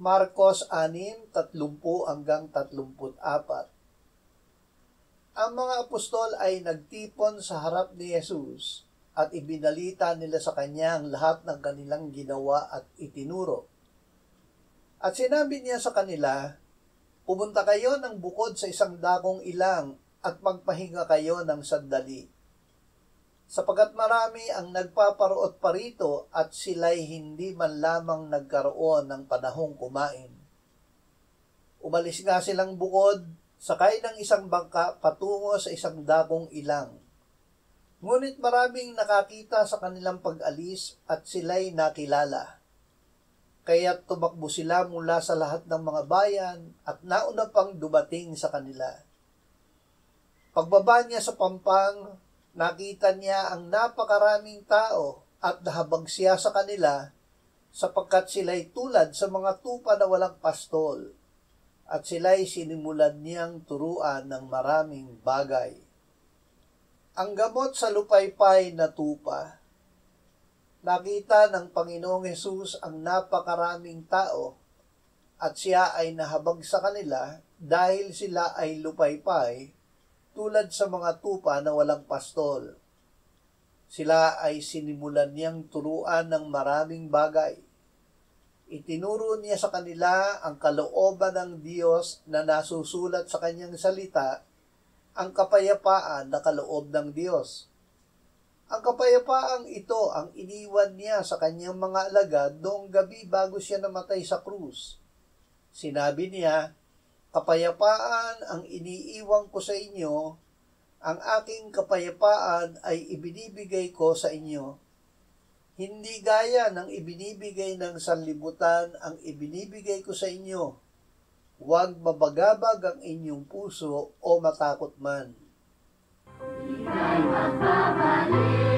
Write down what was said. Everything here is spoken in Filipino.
Marcos 6:30-34. Ang mga apostol ay nagtipon sa harap ni Jesus at ibinalita nila sa kanya ang lahat ng kanilang ginawa at itinuro. At sinabi niya sa kanila, "Pumunta kayo ng bukod sa isang dakong ilang at magpahinga kayo ng sandali. Sapagat marami ang nagpaparoot pa rito at sila'y hindi man lamang nagkaroon ng panahong kumain." Umalis nga silang bukod, sakay ng isang bangka patungo sa isang dakong ilang. Ngunit maraming nakakita sa kanilang pag-alis at sila'y nakilala. Kaya't tumakbo sila mula sa lahat ng mga bayan at nauna pang dumating sa kanila. Pagbaba niya sa pampang, nakita niya ang napakaraming tao at nahabag siya sa kanila sapagkat sila'y tulad sa mga tupa na walang pastol at sila'y sinimulan niyang turuan ng maraming bagay. Ang gamot sa lupaypay na tupa. Nakita ng Panginoong Hesus ang napakaraming tao at siya ay nahabag sa kanila dahil sila ay lupaypay tulad sa mga tupa na walang pastol. Sila ay sinimulan niyang turuan ng maraming bagay. Itinuro niya sa kanila ang kalooban ng Diyos na nasusulat sa kanyang salita, ang kapayapaan na kaloob ng Diyos. Ang kapayapaang ito ang iniwan niya sa kanyang mga alagad noong gabi bago siya namatay sa krus. Sinabi niya, "Kapayapaan ang iniiwan ko sa inyo, ang aking kapayapaan ay ibinibigay ko sa inyo. Hindi gaya ng ibinibigay ng sanlibutan ang ibinibigay ko sa inyo. Huwag mabagabag ang inyong puso o matakot man." Ika'y magbabalik.